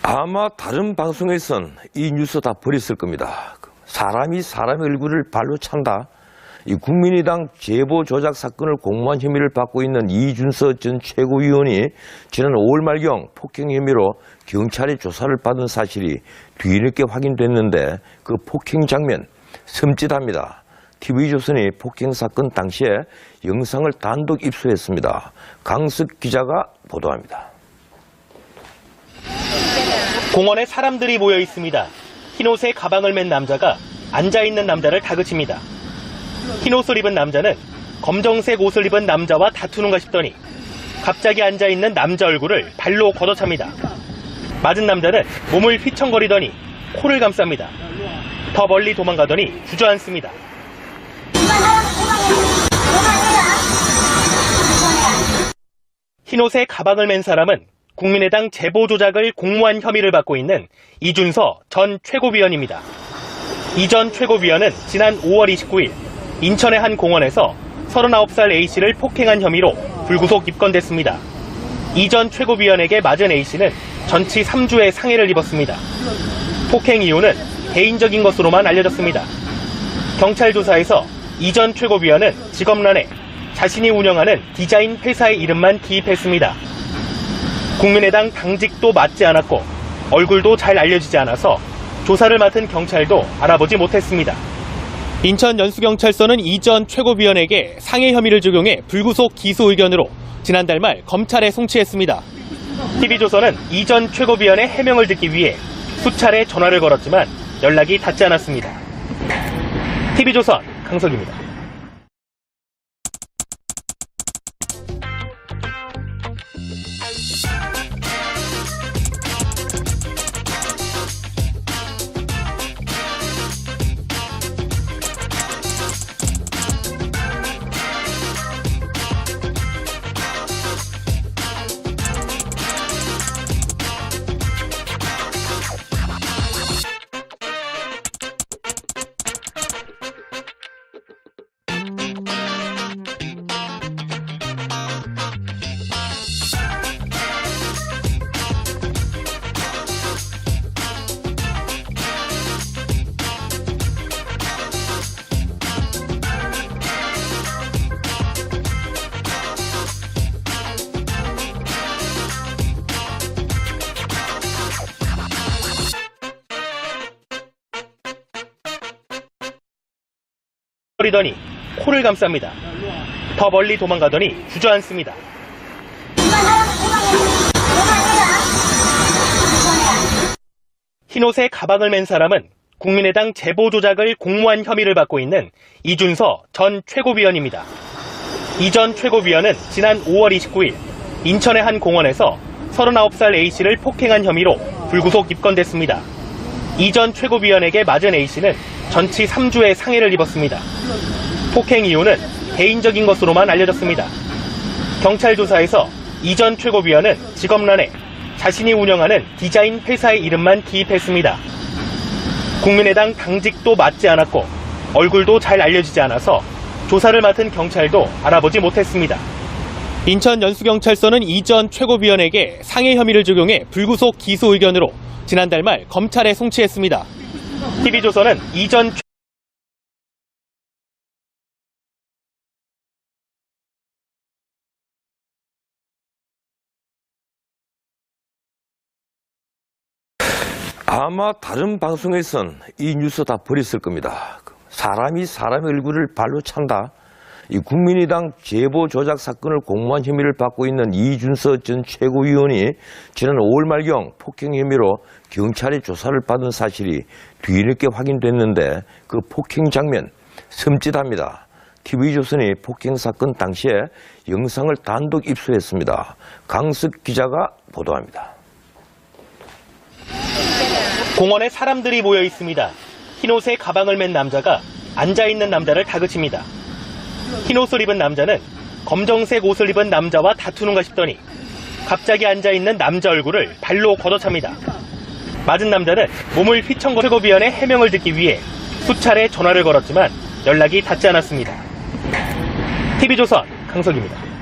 아마 다른 방송에선 이 뉴스 다 버렸을 겁니다. 사람이 사람의 얼굴을 발로 찬다. 이 국민의당 제보 조작 사건을 공모한 혐의를 받고 있는 이준서 전 최고위원이 지난 5월 말경 폭행 혐의로 경찰의 조사를 받은 사실이 뒤늦게 확인됐는데 그 폭행 장면 섬찟합니다. TV조선이 폭행 사건 당시에 영상을 단독 입수했습니다. 강석 기자가 보도합니다. 공원에 사람들이 모여 있습니다. 흰옷에 가방을 맨 남자가 앉아있는 남자를 다그칩니다. 흰옷을 입은 남자는 검정색 옷을 입은 남자와 다투는가 싶더니 갑자기 앉아있는 남자 얼굴을 발로 걷어찹니다. 맞은 남자는 몸을 휘청거리더니 코를 감쌉니다. 더 멀리 도망가더니 주저앉습니다. 흰옷에 가방을 맨 사람은 국민의당 제보 조작을 공모한 혐의를 받고 있는 이준서 전 최고위원입니다. 이 전 최고위원은 지난 5월 29일 인천의 한 공원에서 39살 A씨를 폭행한 혐의로 불구속 입건됐습니다. 이 전 최고위원에게 맞은 A씨는 전치 3주의 상해를 입었습니다. 폭행 이유는 개인적인 것으로만 알려졌습니다. 경찰 조사에서 이 전 최고위원은 직업란에 자신이 운영하는 디자인 회사의 이름만 기입했습니다. 국민의당 당직도 맞지 않았고 얼굴도 잘 알려지지 않아서 조사를 맡은 경찰도 알아보지 못했습니다. 인천 연수경찰서는 이 전 최고위원에게 상해 혐의를 적용해 불구속 기소 의견으로 지난달 말 검찰에 송치했습니다. TV조선은 이 전 최고위원의 해명을 듣기 위해 수차례 전화를 걸었지만 연락이 닿지 않았습니다. TV조선 강석입니다. 거리더니 코를 감쌉니다. 더 멀리 도망가더니 주저앉습니다. 흰옷에 가방을 맨 사람은 국민의당 제보 조작을 공모한 혐의를 받고 있는 이준서 전 최고위원입니다. 이 전 최고위원은 지난 5월 29일 인천의 한 공원에서 39살 A씨를 폭행한 혐의로 불구속 입건됐습니다. 이 전 최고위원에게 맞은 A씨는 전치 3주의 상해를 입었습니다. 폭행 이유는 개인적인 것으로만 알려졌습니다. 경찰 조사에서 이 전 최고위원은 직업란에 자신이 운영하는 디자인 회사의 이름만 기입했습니다. 국민의당 당직도 맞지 않았고 얼굴도 잘 알려지지 않아서 조사를 맡은 경찰도 알아보지 못했습니다. 인천 연수경찰서는 이 전 최고위원에게 상해 혐의를 적용해 불구속 기소 의견으로 지난달 말 검찰에 송치했습니다. TV조선은 이 전 아마 다른 방송에선 이 뉴스 다 버렸을 겁니다. 사람이 사람의 얼굴을 발로 찬다. 이 국민의당 제보 조작 사건을 공모한 혐의를 받고 있는 이준서 전 최고위원이 지난 5월 말경 폭행 혐의로 경찰의 조사를 받은 사실이 뒤늦게 확인됐는데 그 폭행 장면 섬찟합니다. TV조선이 폭행 사건 당시에 영상을 단독 입수했습니다. 강석 기자가 보도합니다. 공원에 사람들이 모여 있습니다. 흰옷에 가방을 맨 남자가 앉아있는 남자를 다그칩니다. 흰옷을 입은 남자는 검정색 옷을 입은 남자와 다투는가 싶더니 갑자기 앉아있는 남자 얼굴을 발로 걷어찹니다. 맞은 남자는 몸을 휘청거리고 최고위원의 해명을 듣기 위해 수차례 전화를 걸었지만 연락이 닿지 않았습니다. TV조선 강석입니다.